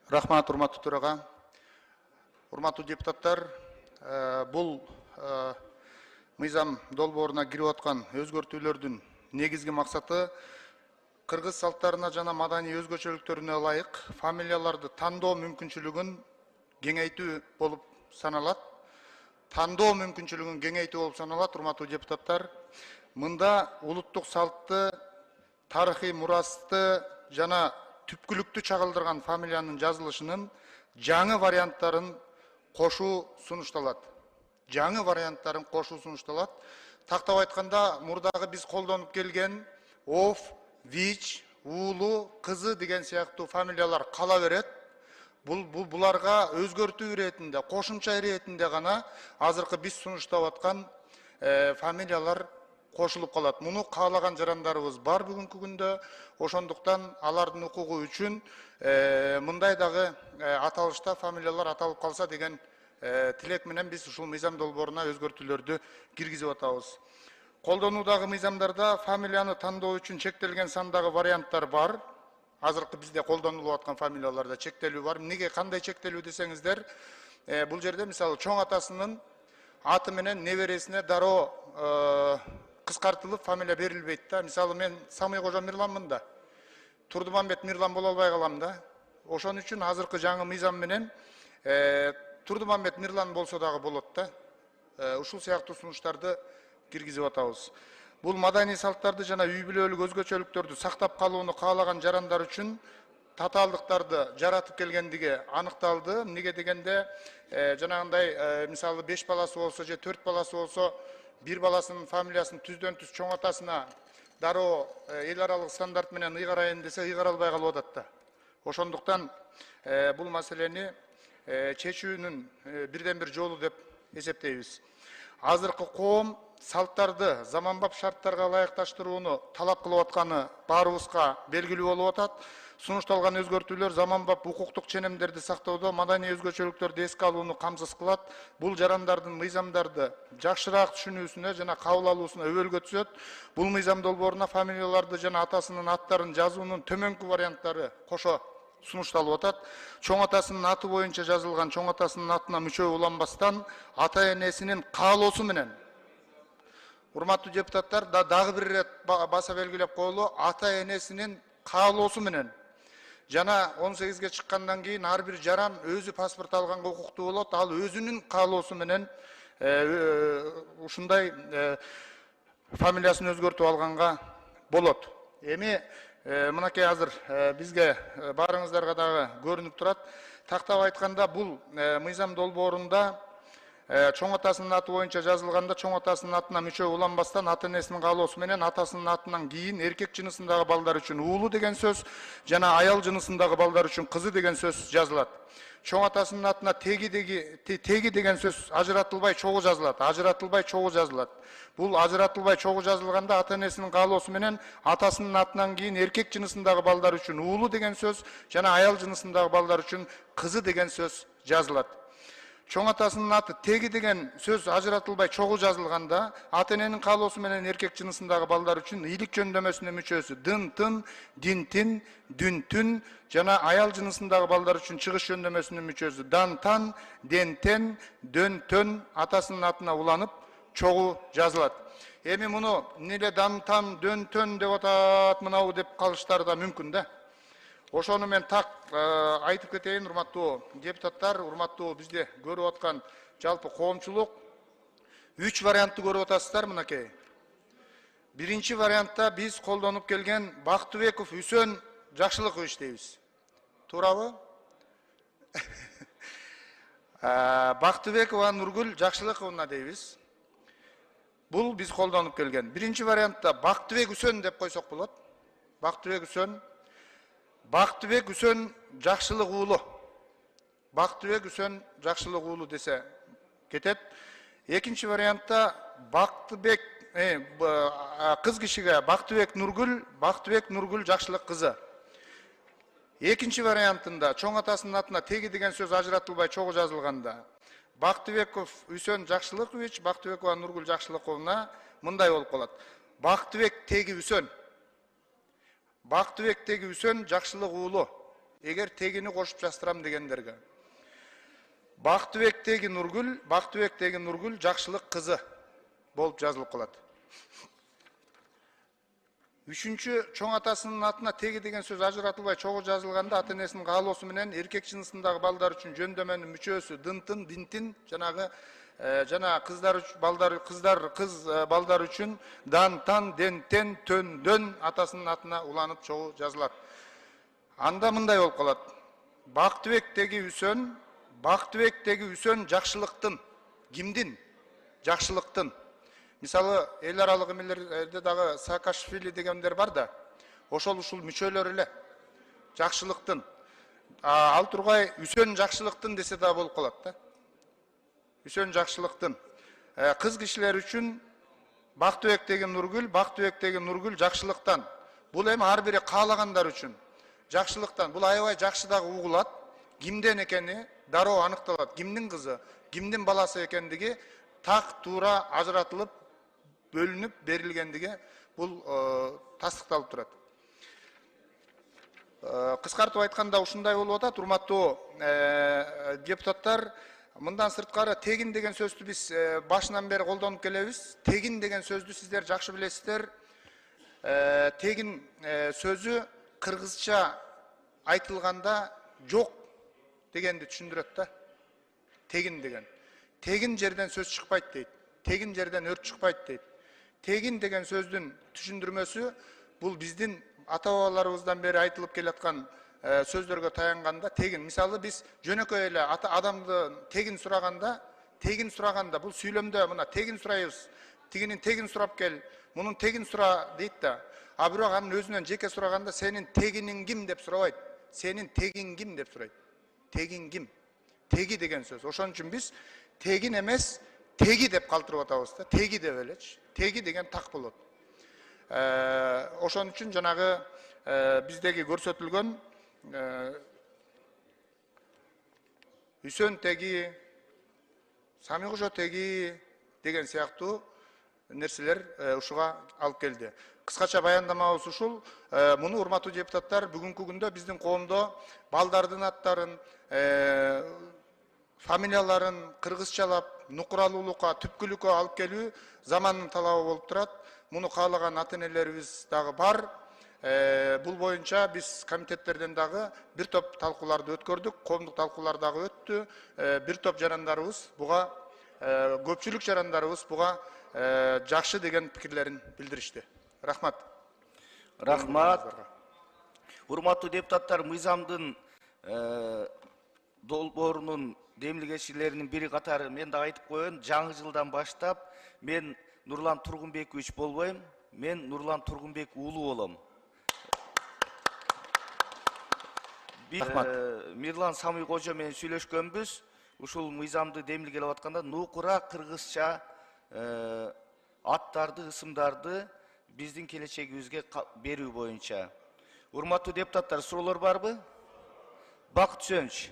Рахмат, урматтуу төрага. Урматтуу депутаттар, бул мыйзам долбооруна кирип аткан өзгөртүүлөрдүн негизги максаты кыргыз салттарына жана маданий өзгөчөлүктөрүнө ылайык фамилияларды тандоо мүмкүнчүлүгүн кеңейтүү болуп саналат. Тандоо мүмкүнчүлүгүн кеңейтүү болуп саналат, урматтуу депутаттар. Мында улуттук салтты, тарыхый мурасты жана түпкүлүктү чагылдырган фамилиянын жазылышынын жаңы варианттарын кошуу сунушталат. Жаңы варианттарын кошуу сунушталат. Тактап айтканда, мурдагы биз колдонуп келген Ов, Вич, Уулу, Кызы деген сыяктуу фамилиялар кала берет. Буларга өзгөртүү иретинде, кошумча иретинде гана азыркы биз сунуштап аткан фамилиялар кошулуп калат. Муну каалаган жарандарыбыз бар бүгүнкү күндө. Ошондуктан алардын укугу үчүн мындай дагы аталышта фамилиялар аталып калса деген тилек менен биз ушул мыйзам долбооруна өзгөртүүлөрдү киргизип атабыз. Колдонуудагы мыйзамдарда фамилияны тандоо үчүн чектелген сандагы варианттар бар. Азыркы бизде колдонулуп аткан фамилияларда чектелүү бар. Эмнеге кандай чектелүү десеңиздер, бул жерде мисалы чоң атасынын аты менен небересине дароо кыскартылып фамилия берилбейт да. Мисалы мен Самый Кожо Мирланмын да. Турдумамбет Мирлан боло албай калам да. Ошон үчүн азыркы жаңы мыйзам менен Турдумамбет Мирлан болсо дагы болот да. Ушул сыяктуу сунуштарды киргизип атабыз. Бул маданий салттарды жана үй бүлөлүк өзгөчөлүктөрдү сактап калууну каалаган жарандар үчүн татаалдыктарды жаратып келгендиги аныкталды. Эмнеге дегенде, жанагындай мисалы 5 баласы болсо же 4 баласы болсо, бир баласынын фамилиясын түздөн түз чоң атасына дароо эл аралык стандарт менен ыйгарайын десе ыйгара албай калып атат да. Ошондуктан бул маселени чечүүнүн бирден бир жолу деп эсептейбиз. Азыркы коом салттарды заманбап шарттарга ылайыкташтырууну талап кылып атканы баарыбызга белгилүү болуп атат. Сунушталган өзгөртүүлөр заманбап укуктук ченемдерди сактоодо маданий өзгөчөлүктөрдү эске алууну камсыз кылат. Бул жарандардын мыйзамдарды жакшыраак түшүнүүсүнө жана кабыл алуусуна өбөлгө түзөт. Бул мыйзам долбооруна фамилияларды жана атасынын аттарын жазуунун төмөнкү варианттары кошо сунушталып атат. Чоң атасынын аты боюнча жазылган чоң атасынын атына мүчө уланбастан ата энесинин каалоосу менен, урматтуу депутаттар, дагы бир ирет баса белгилеп коелу, ата энесинин каалоосу менен жана 18ге чыккандан кийин ар бир жаран өзү паспорт алганга укуктуу болот. Ал өзүнүн каалоосу менен ушундай фамилиясын өзгөртүп алганга болот. Эми мынакей азыр бизге баарыңыздарга дагы көрүнүп турат. Тактап айтканда, бул мыйзам долбоорунда чоң атасынын аты боюнча жазылганда чоң атасынын атына мүчө уланбастан ата энесинин каалоосу менен атасынын атынан кийин эркек жынысындагы балдар үчүн уулу деген сөз жана аял жынысындагы балдар үчүн кызы деген сөз жазылат. Чоң атасынын атына теги деген сөз ажыратылбай чогуу жазылат. Ажыратылбай чогуу жазылат. Бул ажыратылбай чогуу жазылганда ата энесинин каалоосу менен атасынын атынан кийин эркек жынысындагы балдар үчүн уулу деген сөз жана аял жынысындагы балдар үчүн кызы деген сөз жазылат. Чоң атасынын аты теги деген сөз ажыратылбай чогуу жазылганда ата эненин каалоосу менен эркек жынысындагы балдар үчүн ыйлык жөндөмөсүнүн мүчөсү дын тын, дин тин, дүн түн жана аял жынысындагы балдар үчүн чыгыш жөндөмөсүнүн мүчөсү дан тан, ден тен, дөн төн атасынын атына уланып чогуу жазылат. Эми муну эмне дан тан, дөн төн деп атат мынабу деп калыштары да мүмкүн да. Ошону мен так айтып кетейин, урматтуу депутаттар, урматтуу бизде көрүп аткан жалпы коомчулук. 3 вариантты көрүп атасыздар мынакей. Биринчи вариантта биз колдонуп келген Бактыбеков Үсөн Жакшылыкович дейбиз. Туурабы? Бактыбекова Нургүл Жакшылыковна дейбиз. Бул биз колдонуп келген. Биринчи вариантта Бактыбек Үсөн деп койсок болот. Бактыбек Үсөн. Бактыбек Үсөн Жакшылык уулу. Бактыбек Үсөн Жакшылык уулу десе кетет. Экинчи вариантта Бактыбек кыз кишиге Бактыбек Нургүл Жакшылык кызы. Экинчи вариантында чоң атасынын атына теги деген сөз ажыратылбай чогуу жазылганда Бактыбеков Үсөн Жакшылыкович, Бактыбекова Нургүл Жакшылыковна мындай болуп калат. Бактыбек теги Үсөн. Бактыбек теги Үсөн Жакшылык уулу. эгер тегини кошуп жаздырам дегендерге. Бактыбектеги Нургүл жакшылык кызы болуп жазылып калат. Үчүнчү, чоң атасынын атына теги деген сөз ажыратылбай чогуу жазылганда ата энесинин каалоосу менен эркек жынысындагы балдар үчүн жөндөмөнүн мүчөсү дынтын, динтин, жана кыздар балдар үчүн дантан, дентен, төндөн атасынын атына уланып чогуу жазылат. Анда мындай болуп калат. Бактыбектеги Үсөн жакшылыктын. Кимдин? Жакшылыктын. Мисалы, эл аралык эмелерде дагы Саакашвили дегендер бар да, ушул мүчөлөр эле. Жакшылыктын. Ал тургай Үсөн жакшылыктын десе да болуп калат да. Үсөн жакшылыктын. Кыз кишилер үчүн Бактыбектеги Нургүл жакшылыктан. Бул эми ар бири каалагандар үчүн. Жакшылыктан. Бул аябай жакшы дагы угулат. Кимден экени дароо аныкталат. Кимдин кызы, кимдин баласы экендиги так туура ажыратылып, бөлүнүп берилгендиги бул тастыкталып турат. Кыскартып айтканда ушундай болуп атат, урматтуу депутаттар. Мындан сырткары тегин деген сөздү биз башынан бери колдонуп келебиз. Тегин деген сөздү сиздер жакшы билесиздер. Тегин сөзү кыргызча айтылганда жок дегенди түшүндүрөт да. Тегин деген. Тегин жерден сөз чыкпайт дейт. Тегин жерден өрт чыкпайт дейт. Тегин деген сөздүн түшүндүрмөсү бул биздин ата-бабаларыбыздан бери айтылып келаткан сөздөргө таянганда тегин. Мисалы биз жөнөкөй эле адамды тегин сураганда бул сүйлөмдө мына тегин сурайбыз. Тигинин тегин сурап кел, мунун тегин сура дейт да. А бирок анын өзүнөн жеке сураганда сенин тегиниң ким деп сурабайт. Сенин тегиң ким деп сурайт. Тегиң ким? Теги деген сөз. Ошон үчүн биз тегин эмес, теги деп калтырып атабыз да. Теги деп элечи. Теги деген так болот. Ошон үчүн жанагы биздеги көрсөтүлгөн Үсөн теги, Самикожо теги деген сыяктуу нерселер ушуга алып келди. Кыскача баяндамабыз ушул. Муну урматтуу депутаттар бүгүнкү күндө биздин коомдо балдардын аттарын, фамилияларын кыргызчалап, нукуралуулукка, түпкүлүккө алып келүү замандын талабы болуп турат. Муну каалаган ата энелерибиз дагы бар. Бул боюнча биз комитеттерден дагы бир топ талкууларды өткөрдүк, коомдук талкуулар дагы өттү. Бир топ жарандарыбыз буга, көпчүлүк жарандарыбыз буга жакшы деген пикирлерин билдиришти. Рахмат. Рахмат. Урматтуу депутаттар, мыйзамдын долбоорунун демилгечилеринин бири катары мен да айтып коеюн, жаңы жылдан баштап мен Нурлан Тургунбекович болбойм, мен Нурлан Тургунбек уулу болом. Мирлан Самикожо менен сүйлөшкөнбүз. Ушул мыйзамды демилгелеп атканда нукура кыргызча аттарды, ысымдарды биздин келечегибизге берүү боюнча. Урматтуу депутаттар, суроолор барбы? Бакыт Үсөнч.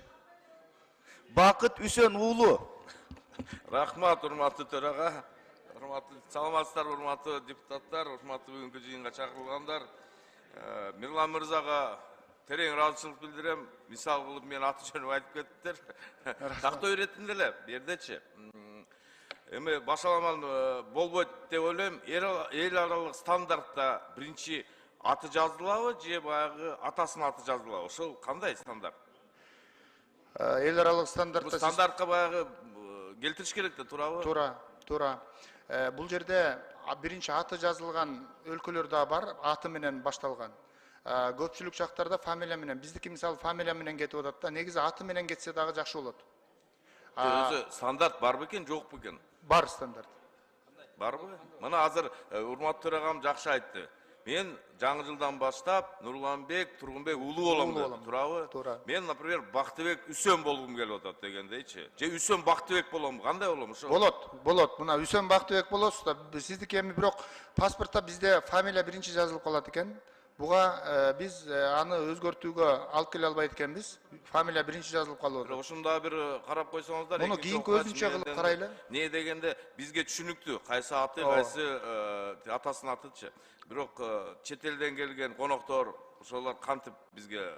Бакыт Үсөн уулу. Рахмат, урматтуу төрага. Саламатсыздар, урматтуу депутаттар, урматтуу бүгүнкү жыйынга чакырылгандар. Мирлан мырзага терең ыраазычылык билдирем. Мисал кылып мен аты жөнүн айтып кеттиптер. Тактоо иретинде эле, бердечи. Эми башаламан болбойт деп ойлойм. Эл аралык стандартта биринчи аты жазылабы же баягы атасынын аты жазылабы? Ошол кандай стандарт? Эл аралык стандартта стандартка баягы келтириш керек да, туурабы? Туура. Бул жерде биринчи аты жазылган өлкөлөр да бар, аты менен башталган. Көпчүлүк жактарда фамилия менен, биздики мисалы фамилия менен кетип атат да, негизи аты менен кетсе дагы жакшы болот. Өзү стандарт бар бекен, жок бекен? Бар стандарт. Барбы? Мына азыр урматтуу төрагам жакшы айтты. Мен жаңы жылдан баштап Нурланбек Тургунбек уулу болом деп, туурабы? Туура. Мен, например, Бактыбек Үсөн болгум келип атат дегендейчи. Же Үсөн Бактыбек болом, кандай болом ошо? Болот. Мына Үсөн Бактыбек болосуз да, сиздики эми бирок паспортто бизде фамилия биринчи жазылып калат экен. Буга биз аны өзгөртүүгө алып келе албайт экенбиз. Фамилия биринчи жазылып калып атат. Ошондо бир карап койсоңуздар. Муну кийинки өзүнчө кылып карайлы. Не дегенде бизге түшүнүктүү, кайсы аты, кайсы атасынын атычы. Бирок чет элден келген коноктор ошолор кантип бизге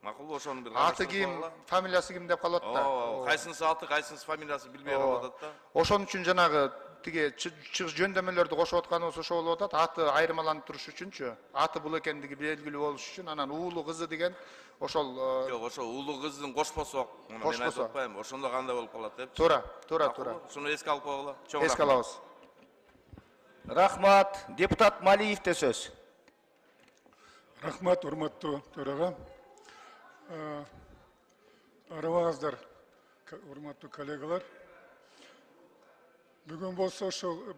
Макул, ошону бир Аты ким, фамилиясы ким деп калат да. Кайсынысы аты, кайсынысы фамилиясы билбей калып атат да. Ошон үчүн жанагы тиги жөндөмөлөрдү кошуп атканыбыз ошо болуп атат. Аты айырмаланып туруш үчүнчү. Аты бул экендиги белгилүү болуш үчүн анан уулу кызы деген ошол Жок, ошо уулу кыздын кошпосу. Мен айтып атпайм, ошондо кандай болуп калат депчи. Туура. Ушуну эске алып койгула. Эске алабыз. Рахмат. Депутат Малиевте сөз. Рахмат, урматтуу төрага. Арыбаңыздар, урматтуу коллегалар. Бүгүн болсо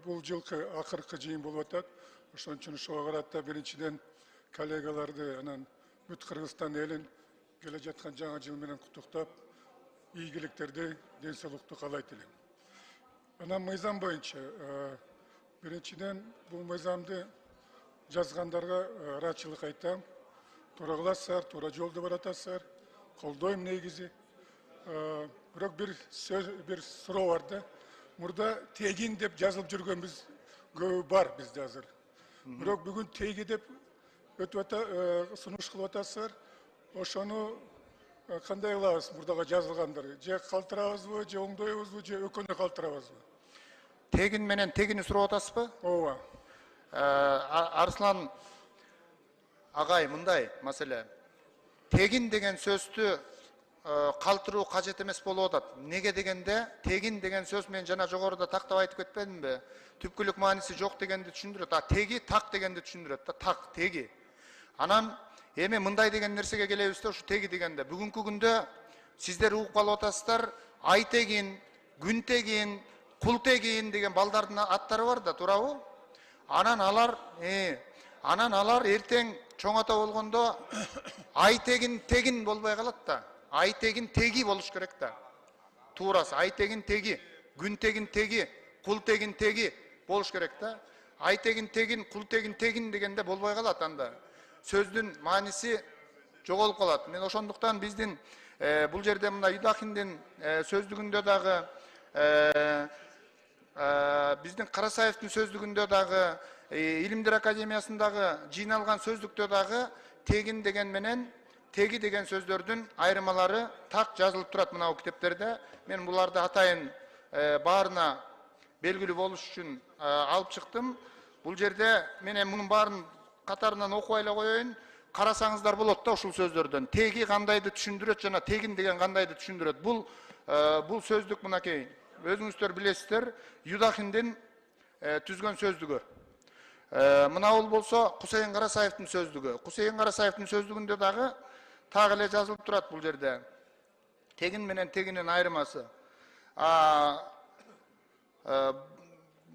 бул жылкы акыркы жыйын болуп атат. Ошон үчүн ошого карата биринчиден коллегаларды анан бүт Кыргызстан элин келе жаткан жаңы жыл менен куттуктап, ийгиликтерди, ден соолукту каалайт элем. Анан мыйзам боюнча биринчиден бул мыйзамды жазгандарга ыраачылык айтам. Туура кыласыздар, туура жолдо баратасыздар. Колдойм негизи. Бирок бир суроо бар да. Мурда тегин деп жазылып жүргөнбүз көбү бар бизде азыр. Бирок бүгүн теги деп сунуш кылып атасыздар. Ошону кандай кылабыз мурдага жазылгандыр? Же калтырабызбы, же оңдойбузбу, же өкөнө калтырабызбы? Тегин менен тегини сурап атасызбы? Ооба. Арслан агай, мындай маселе. Тегин деген сөздү калтыруу кажет эмес болуп атат. Неге дегенде, тегин деген сөз мен жана жогоруда тактап айтып кетпедимби? Түпкүлүк мааниси жок дегенди түшүндүрөт. Теги так дегенди түшүндүрөт да, так, теги. Анан эми мындай деген нерсеге келебиз да, ушу теги дегенде. Бүгүнкү күндө сиздер угуп калып атасыздар, ай тегин, күн тегин, кул тегин деген балдардын аттары бар да, туурабы? Анан алар эртең чоң ата болгондо ай тегин болбой калат да. Ай тегин теги болуш керек да. Туурасы ай тегин теги, күн тегин теги, кул тегин теги болуш керек да. Ай тегин тегин, кул тегин тегин дегенде болбой калат анда. Сөздүн мааниси жоголуп калат. Мен ошондуктан биздин бул жерде мына Юдахиндин сөздүгүндө дагы биздин Карасаевдин сөздүгүндө дагы, Илимдер академиясындагы жыйналган сөздүктө дагы тегин деген менен теги деген сөздөрдүн айырмалары так жазылып турат мына китептерде. Мен буларды атайын баарына белгилүү болуш үчүн алып чыктым. Бул жерде мен мунун баарын катарынан окуп эле коеюн. Карасаңыздар болот да ушул сөздөрдөн. Теги кандайды түшүндүрөт жана тегин деген кандайды түшүндүрөт. Бул сөздүк мынакей. Өзүңүздөр билесиздер, Юдахиндин түзгөн сөздүгү. Мына бул болсо Кусейин Карасаевдин сөздүгү. Кусейин Карасаевдин сөздүгүндө дагы так эле жазылып турат бул жерде. Тегин менен тегинин айырмасы.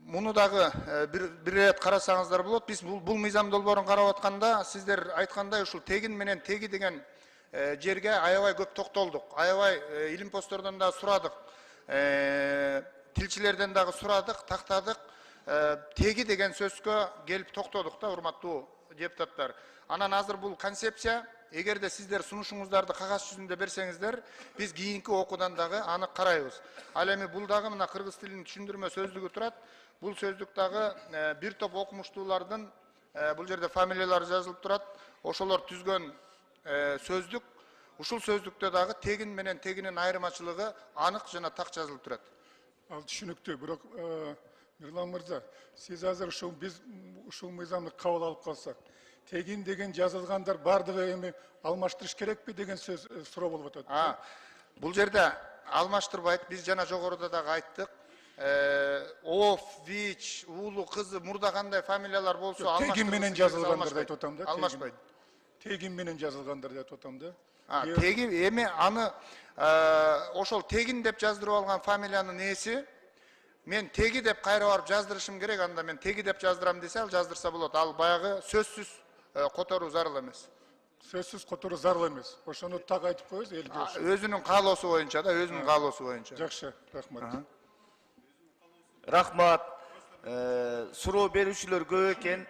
Муну дагы бир рет карасаңыздар болот. Биз бул мыйзам долбоорун карап атканда сиздер айткандай ушул тегин менен теги деген жерге аябай көп токтолдук. Аябай илим посттордон да сурадык. Тилчилерден дагы сурадык, тактадык. Теги деген сөзгө келип токтодук да, урматтуу депутаттар. Анан азыр бул концепция, эгерде сиздер сунушуңуздарды кагаз жүзүндө берсеңиздер, биз кийинки окуудан дагы аны карайбыз. Ал эми бул дагы мына кыргыз тилинин түшүндүрмө сөздүгү турат. Бул сөздүк дагы бир топ окумуштуулардын бул жерде фамилиялары жазылып турат. Ошолор түзгөн сөздүк. Ушул сөздүктө дагы тегин менен тегинин айырмачылыгы анык жана так жазылып турат. Ал түшүнүктүү, бирок Мирлан мырза, сиз азыр биз ушул мыйзамды кабыл алып калсак, тегин деген жазылгандар бардыгы эми алмаштырыш керекпи деген сөз суроо болуп атат. Бул жерде алмаштырбайт. Биз жана жогоруда дагы айттык. Оф, Вич, уулу кызы мурда кандай фамилиялар болсо алмаштырып. Тегин менен жазылгандар деп атам да. Алмашпайт. Тегин менен жазылгандар деп атам да. Теги эми аны ошол тегин деп жаздырып алган фамилиянын ээси мен теги деп кайра барып жаздырышым керек, анда мен теги деп жаздырам десе ал жаздырса болот. Ал баягы сөзсүз которуу зарыл эмес. Сөзсүз которуу зарыл эмес. Ошону так айтып коебуз элге. Өзүнүн каалоосу боюнча да, өзүнүн каалоосу боюнча. Жакшы, рахмат. Рахмат. Суроо берүүчүлөр көп экен.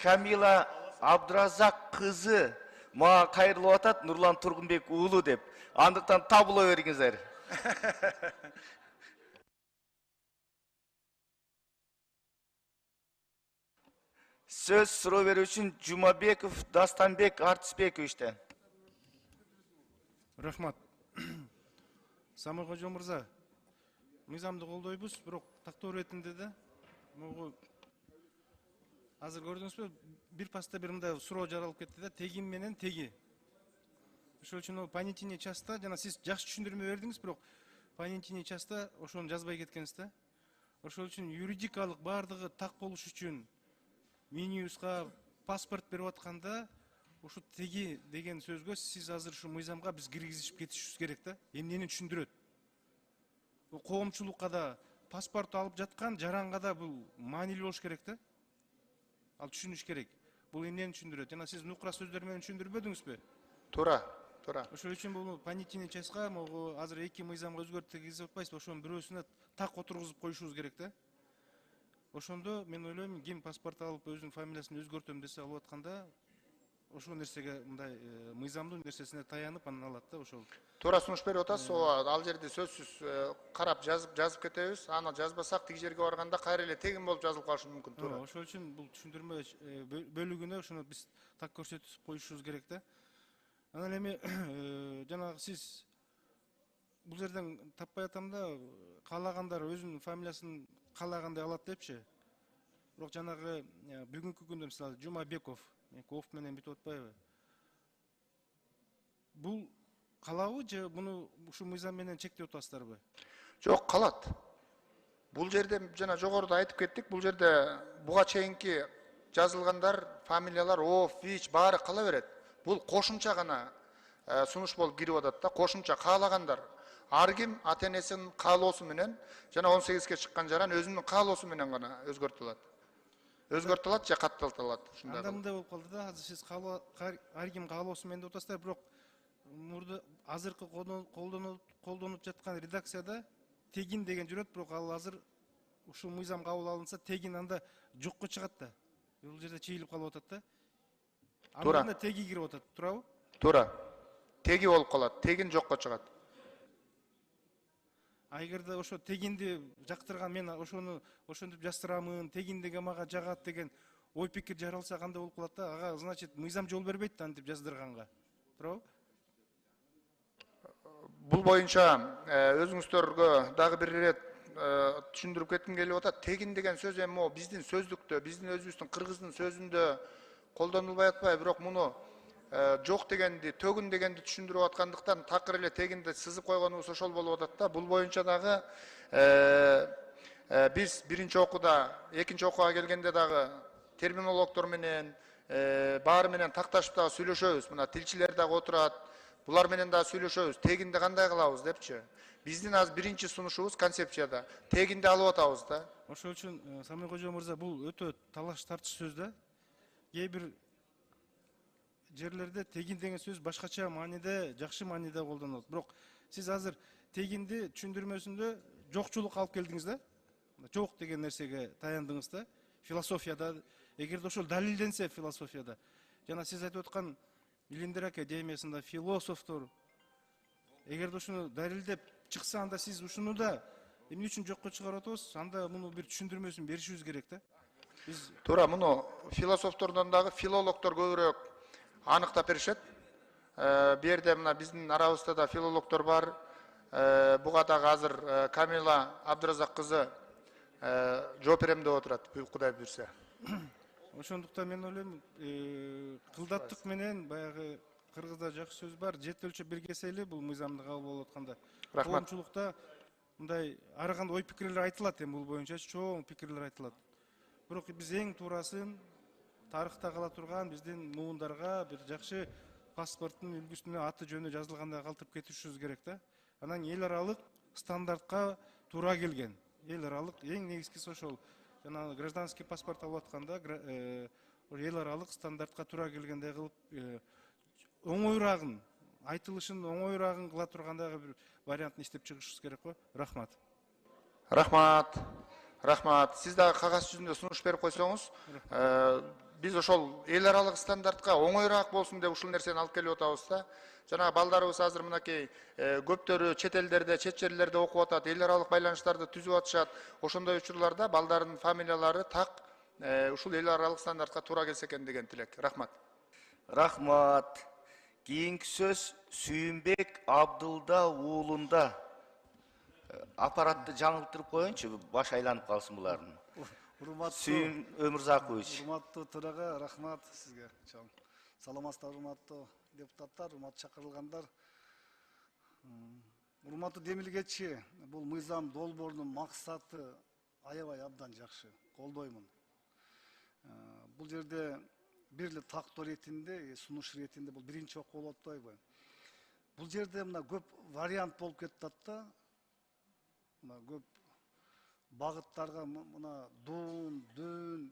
Камила Абдыразак кызы мага кайрылып атат, Нурлан Тургунбек уулу деп. Андыктан табыло бериңиздер. Сөз суроо берүү үчүн Жумабеков Дастанбек Артисбековичтен. Рахмат. Самыркожо мырза, мыйзамды колдойбуз, бирок тактоо иретинде да могу азыр көрдүңүзбү, бир паста бир мындай суроо жаралып кетти да, тегин менен теги. Ошол үчүн понятийный частта жана сиз жакшы түшүндүрмө бердиңиз, бирок понятийный частта ошону жазбай кеткенсиз да. Ошол үчүн юридикалык бардыгы так болуш үчүн миниюска паспорт берип атканда ушу теги деген сөзгө сиз азыр ушу мыйзамга биз киргизип кетишибиз керек да. Эмнени түшүндүрөт? Бул коомчулукка да паспорт алып жаткан жаранга да бул маанилүү болуш керек да. Ал түшүнүш керек. Бул эмнени түшүндүрөт? Жана сиз нукура сөздөр менен түшүндүрбөдүңүзбү? туура туура Ошол үчүн бул понятийный частка могу азыр эки мыйзамга өзгөртүү киргизип атпайсызбы? Ошонун бирөөсүнө так отургузуп коюшубуз керек да. Ошондо мен ойлойм, ким паспорт алып өзүнүн фамилиясын өзгөртөм десе алып атканда ошол нерсеге мындай мыйзамдын нерсесине таянып анан алат да ошол. туура сунуш берип атасыз. Ал жерде сөзсүз карап жазып кетебиз. Аны жазбасак тиги жерге барганда кайра эле тегин болуп жазылып калышы мүмкүн. Туура. Ошол үчүн бул түшүндүрмө бөлүгүнө ошону биз так көрсөтүп коюшубуз керек да. Анан эми жанагы сиз бул жерден таппай атам да, каалагандар өзүнүн фамилиясын каалагандай алат депчи. Бирок жанагы бүгүнкү күндө мисалы Жумабеков, Ков менен бүтүп атпайбы? Бул калабы же муну ушу мыйзам менен чектеп атасыздарбы? Жок, калат. Бул жерде жана жогоруда айтып кеттик, бул жерде буга чейинки жазылгандар, фамилиялар, ВИЧ баары кала берет. Бул кошумча гана сунуш болуп кирип атат да, кошумча каалагандар. Ар ким ата энесинин каалоосу менен жана 18ге чыккан жаран өзүнүн каалоосу менен гана өзгөртүлөт. Өзгөртүлөт же катталтылат. Анда мындай болуп калды да, азыр сиз ар ким каалоосу менен деп атасыздар, бирок мурда азыркы колдонуп жаткан редакцияда тегин деген жүрөт, бирок ал азыр ушул мыйзам кабыл алынса тегин анда жокко чыгат да. Бул жерде чейилип калып атат да. Туура. Анда теги кирип атат, туурабы? Туура. Теги болуп калат, тегин жокко чыгат. А эгерде ошо тегинди жактырган, мен ошону ошентип жастырамын, тегин деген мага жагат деген ой пикир жаралса кандай болуп калат да? Ага, значит, мыйзам жол бербейт да антип жаздырганга. Туурабы? Бул боюнча өзүңүздөргө дагы бир ирет түшүндүрүп кетким келип атат. Тегин деген сөз эми могу биздин сөздүктө, биздин өзүбүздүн кыргыздын сөзүндө колдонулбай атпайбы, бирок муну жок дегенди, төгүн дегенди түшүндүрүп аткандыктан такыр эле тегинди сызып койгонубуз ошол болуп атат да. Бул боюнча дагы биз биринчи окууда, экинчи окууга келгенде дагы терминологдор менен баары менен такташып дагы сүйлөшөбүз. Мына тилчилер дагы отурат. Булар менен дагы сүйлөшөбүз. Тегинди кандай кылабыз депчи. Биздин азыр биринчи сунушубуз концепцияда тегинди алып атабыз да. Ошол үчүн Самыркожо мырза, бул өтө талаш тартыш сөз да. Кээ бир жерлерде тегин деген сөз башкача мааниде, жакшы мааниде колдонулат. Бирок сиз азыр тегинди түшүндүрмөсүндө жокчулук алып келдиңиз да. Жок деген нерсеге таяндыңыз да. Философияда, эгерде ошол далилденсе философияда, жана сиз айтып аткан Илиндер академиясында философтор, эгерде ушуну далилдеп чыкса, анда сиз ушуну да эмне үчүн жокко чыгарып атабыз? Анда муну бир түшүндүрмөсүн беришибиз керек да. Биз Туура, муну философтордон дагы филологдор көбүрөөк аныктап беришет. Бу жерде мына биздин арабызда да филологдор бар. Буга дагы азыр Камила Абдыразак кызы жооп берем деп отурат, Кудай буйрса. ошондуктан мен ойлойм, кылдаттык менен баягы кыргызда жакшы сөз бар, жет өлчөп белгесели бул мыйзамды кабыл болуп атканда. Рахмат. Коомчулукта мындай ар кандай ой пикирлер айтылат, эми бул боюнча чоң пикирлер айтылат. Бирок биз эң туурасын тарыхта кала турган биздин муундарга бир жакшы паспорттун үлгүсүнө аты жөнү жазылгандай калтырып кетишибиз керек да. Анан эл аралык стандартка туура келген. Эл аралык эң негизгиси ошол. Жана гражданский паспорт алып атканда эл аралык стандартка туура келгендей кылып оңоюраагын, айтылышын оңоюраагын кыла тургандагы бир вариантын иштеп чыгышыбыз керек го. Рахмат. Рахмат. Рахмат. Сиз дагы кагаз жүзүндө сунуш берип койсоңуз, биз ошол эл аралык стандартка оңоюраак болсун деп ушул нерсени алып келип атабыз да. Жана балдарыбыз азыр мынакей көптөрү чет элдерде, чет жерлерде окуп атат, эл аралык байланыштарды түзүп атышат. Ошондой учурларда балдардын фамилиялары так ушул эл аралык стандартка туура келсе экен деген тилек. Рахмат. Рахмат. Кийинки сөз Сүйүнбек Абдылда уулунда аппаратты жаңылтырып коеюнчу, баш айланып калсын булардын. Урматтуу Сүйүн Өмүрзакович. төрага рахмат сизге. Чоң. Саламатсыздар, урматтуу депутаттар, урматтуу чакырылгандар. Урматтуу демилгечи, бул мыйзам долбоорунун максаты аябай абдан жакшы. Колдоймун. Бул жерде бир эле тактоо иретинде, сунуш иретинде бул биринчи окуу болуп атпайбы? Бул жерде мына көп вариант болуп кетип да. Мына көп багыттарга мына дуун, дөөн,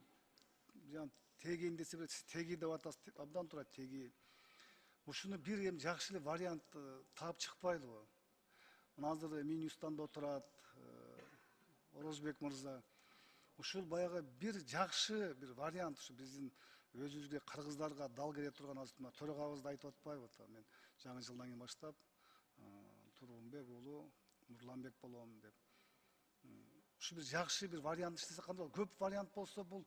тегин десе бир теги деп атасыз, абдан туура теги. Ушуну бир эми жакшы эле вариант таап чыкпайлыбы? Мына азыр Минюстанда отурат Орозбек мырза. Ушул баягы бир жакшы бир вариант, ушу биздин өзүбүзгө кыргыздарга дал келе турган азыр мына төрагабыз да айтып атпайбы? Мен жаңы жылдан кийин баштап Тургунбек уулу Нурланбек болом деп. Ушу бир жакшы бир вариант иштесе кандай болот? Көп вариант болсо бул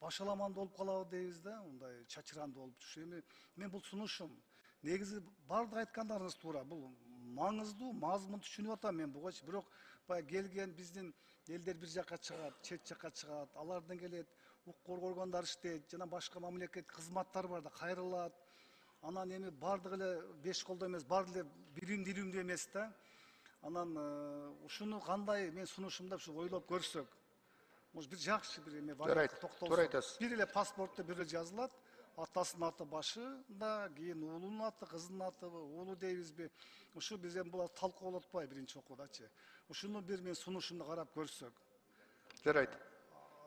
башаламандуу болуп калабы дейбиз да, мындай чачырандуу болуп. Ушу эми мен бул сунушум. Негизи бардык айткандарыңыз туура. Бул маңыздуу, мазмун түшүнүп атам мен буга. Бирок баягы келген биздин элдер бир жакка чыгат, чет жакка чыгат, алардан келет, укук коргоо органдары иштейт, жана башка мамлекет кызматтар бар да кайрылат. Анан эми бардык эле беш колдо эмес, бардык эле билимдүү эмес да. Анан ушуну кандай мен сунушумда ушу ойлоп көрсөк, может бир жакшы бир эме вариантка токтолсок. Бир эле паспортто бир эле жазылат, атасынын аты башында, кийин уулунун аты, кызынын аты, уулу дейбизби? Ушу биз эми булар талкуу болуп атпайбы биринчи окуудачы? Ушуну бир мен сунушумда карап көрсөк. Жарайт.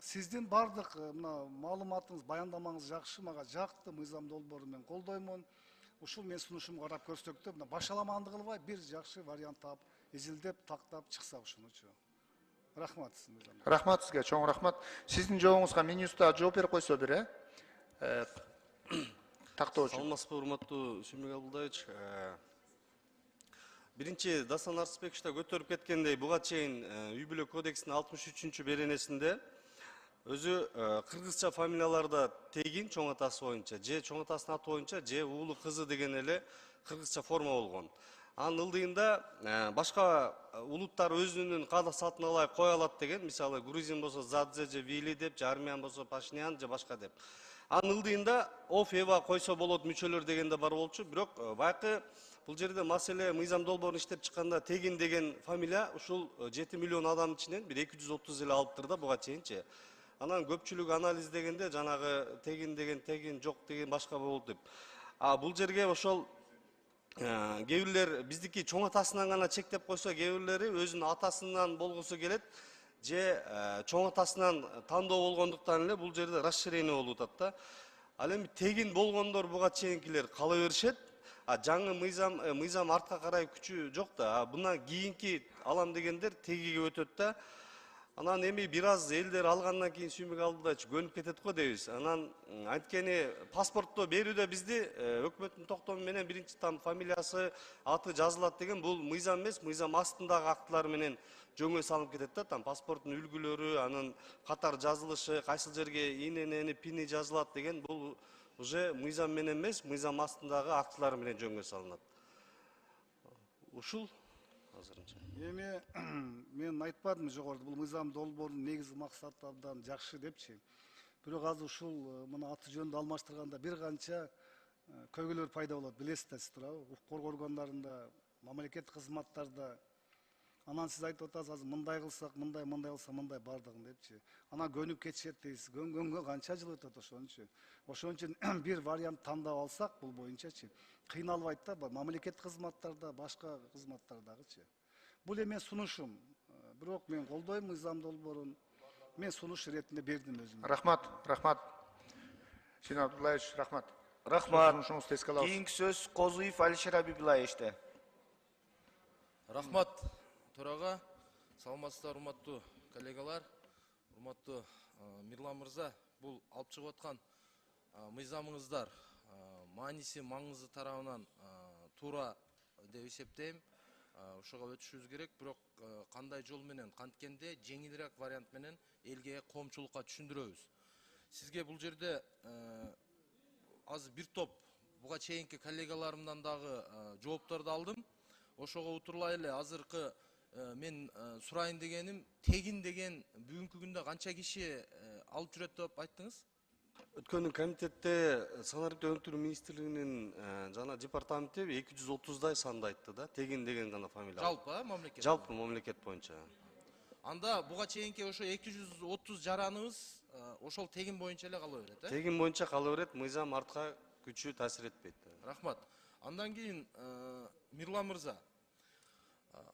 Сиздин бардык мына маалыматыңыз, баяндамаңыз жакшы, мага жакты, мыйзам долбоорун мен колдоймун. Ушул мен сунушумду карап көрсөк да, мына башаламандык кылбай бир жакшы вариант таап, изилдеп, тактап чыкса ушунучу. Рахмат сизге. Рахмат сизге, чоң рахмат. Сиздин жообуңузга Минюста жооп берип койсо бир, тактоочу. Саламатсызбы, урматтуу Сүйүнбек Абдылдаевич. Биринчи Дастан Арсызбекович да көтөрүп кеткендей, буга чейин үй бүлө кодексинин 63 беренесинде өзү кыргызча фамилияларда тегин чоң атасы боюнча, же чоң атасынын аты боюнча, же уулу кызы деген эле кыргызча форма болгон. Анын ылдыйында башка улуттар өзүнүн каада салтына ылайык кое алат деген, мисалы грузин болсо Задзе же Вили деп, же армян болсо Пашинян же башка деп. Анын ылдыйында оф эва койсо болот мүчөлөр деген да бар болчу, бирок байкы бул жерде маселе мыйзам долбоорун иштеп чыкканда тегин деген фамилия ушул 7 миллион адамдын ичинен бир 230 эле алыптыр да буга чейинчи. Анан көпчүлүк анализ дегенде жанагы тегин деген тегин, жок деген башка болот деп. Бул жерге ошол кээ бирлер биздики чоң атасынан гана чектеп койсо, кээ бирлери өзүнүн атасынан болгусу келет, же чоң атасынан тандоо болгондуктан эле бул жерде расширение болуп атат да. Ал эми тегин болгондор буга чейинкилер кала беришет. Жаңы мыйзам артка карай күчү жок да. Мына кийинки алам дегендер тегиге өтөт да. Анан эми бир аз элдер алгандан кийин Сүйүнбек Абдылдаевич көнүп кетет го дейбиз. Анан анткени паспортто берүүдө бизди өкмөттүн токтому менен биринчи там фамилиясы, аты жазылат деген бул мыйзам эмес, мыйзам астындагы актылар менен жөнгө салынып кетет да. Там паспорттун үлгүлөрү, анын катар жазылышы, кайсыл жерге инени, пини жазылат деген бул уже мыйзам менен эмес, мыйзам астындагы актылар менен жөнгө салынат. Ушул азырынча. Эми мен айтпадым жогоруда, бул мыйзам долбоорунун негизги максаты абдан жакшы депчи. Бирок азыр ушул мына аты жөндү алмаштырганда бир канча көйгөйлөр пайда болот, билесиз сиз туурабы? Укук коргоо органдарында, мамлекеттик кызматтарда. Анан сиз айтып атасыз, азыр мындай кылсак, мындай кылсак, мындай бардыгын депчи. Анан көнүп кетишет дейсиз. Көнгөнгө канча жыл өтөт ошончу. Ошон үчүн бир вариант тандап алсак бул боюнчачы кыйналбайт да, мамлекеттик кызматтарда, башка кызматтардагычы. Бул эми сунушум. Бирок мен колдойм мыйзам долбоорун. Мен сунуш иретинде бердим өзүм. Рахмат, рахмат. Сүйүнбек Абдуллаевич, рахмат. Рахмат. Сунушуңузду эске алабыз. Кийинки сөз Козуев Алишер Абибуллаевичте. Рахмат төрага. Саламатсыздар, урматтуу коллегалар, урматтуу Мирлан мырза. Бул алып чыгып аткан мыйзамыңыздар мааниси, маңызы тарабынан туура деп эсептейм. Ушуга өтүшүбүз керек, бирок кандай жол менен, канткенде жеңилирээк вариант менен элге, коомчулукка түшүндүрөбүз. Сизге бул жерде азыр бир топ буга чейинки коллегаларымдан дагы жоопторду алдым. Ошого утурлай эле азыркы мен сурайын дегеним, тегин деген бүгүнкү күндө канча киши алып жүрөт деп айттыңыз? Өткөн комитетте санариптик өнүктүрүү министрлигинин жана департаменти 230дай санды айтты да, тегин деген гана фамилия. Жалпы мамлекет. Жалпы мамлекет боюнча. Анда буга чейинки ошо 230 жараныбыз ошол тегин боюнча эле кала берет, Тегин боюнча кала берет, мыйзам артка күчү таасир этпейт. Рахмат. Андан кийин Мирлан мырза,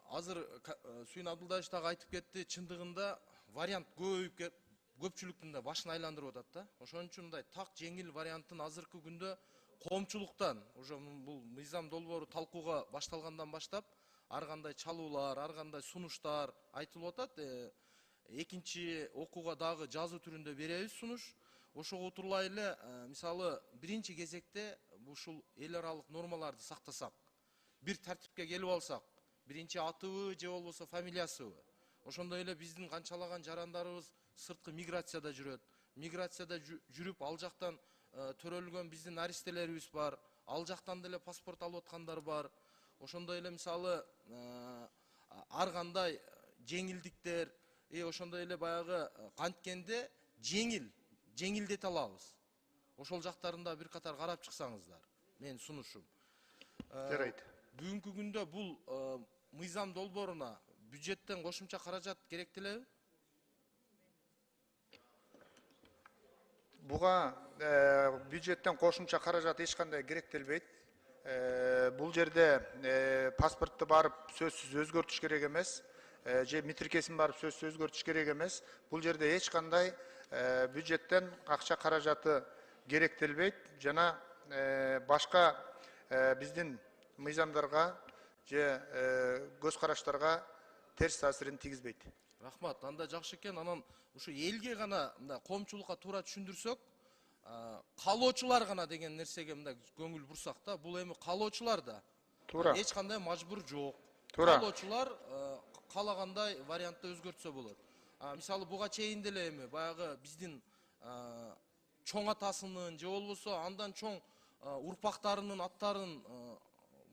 азыр Сүйүн Абдулдаевич дагы айтып кетти, чындыгында вариант көпчүлүктүн да башын айландырып атат да. Ошон үчүн мындай так жеңил варианттын азыркы күндө коомчулуктан, уже бул мыйзам долбоору талкууга башталгандан баштап, ар кандай чалуулар, ар кандай сунуштар айтылып атат. Экинчи окууга дагы жазуу түрүндө беребиз сунуш. Ошого утурлай эле, мисалы, биринчи кезекте ушул эл аралык нормаларды сактасак, бир тартипке келип алсак, биринчи атыбы же болбосо фамилиясыбы. Ошондой эле биздин канчалаган жарандарыбыз сырткы миграцияда жүрөт. Миграцияда жүрүп, ал жактан төрөлгөн биздин аристелерибиз бар. Ал жактан деле паспорт алып аткандар бар. Ошондой эле мисалы ар кандай жеңилдиктер, ошондой эле баягы канткенде жеңилдете алабыз. Ошол жактарында бир катар карап чыксаңыздар. Мен сунушум. Жарайт. Бүгүнкү күндө бул мыйзам долбооруна бюджеттен кошумча каражат керектелеби? Буга бюджеттен кошумча каражат эч кандай керектелбейт. Бул жерде паспортты барып сөзсүз өзгөртүш керек эмес, же метрикесин барып сөзсүз өзгөртүш керек эмес. Бул жерде эч кандай бюджеттен акча каражаты керектелбейт жана башка биздин мыйзамдарга же көз караштарга терс таасирин тийгизбейт. Рахмат, анда жакшы экен. Анан ушу элге гана мындай коомчулукка туура түшүндүрсөк, каалоочулар гана деген нерсеге мындай көңүл бурсак да, бул эми каалоочулар да. Туура. Эч кандай мажбур жок. Туура. Каалоочулар каалагандай вариантта өзгөртсө болот. Мисалы буга чейин деле эми баягы биздин чоң атасынын же болбосо андан чоң урпактарынын аттарын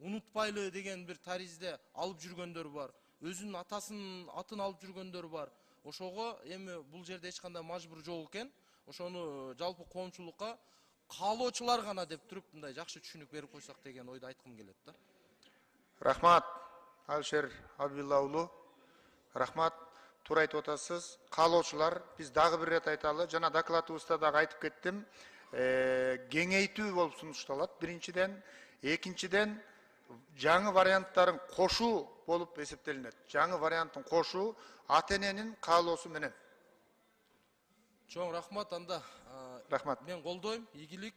унутпайлы деген бир таризде алып жүргөндөр бар. Өзүнүн атасынын атын алып жүргөндөр бар. Ошого эми бул жерде эч кандай мажбур жок экен. Ошону жалпы коомчулукка каалоочулар гана деп туруп мындай жакшы түшүнүк берип койсок деген ойду айткым келет да. Рахмат, Алишер Абдулла уулу. Рахмат, туура айтып атасыз. Каалоочулар, биз дагы бир рет айталы, жана докладыбызда дагы айтып кеттим. Кеңейтүү болуп сунушталат биринчиден, экинчиден жаңы варианттарын кошуу болуп эсептелинет. Жаңы варианттын кошуу ата-эненин каалоосу менен. Чоң рахмат, анда Рахмат. мен колдойм, ийгилик.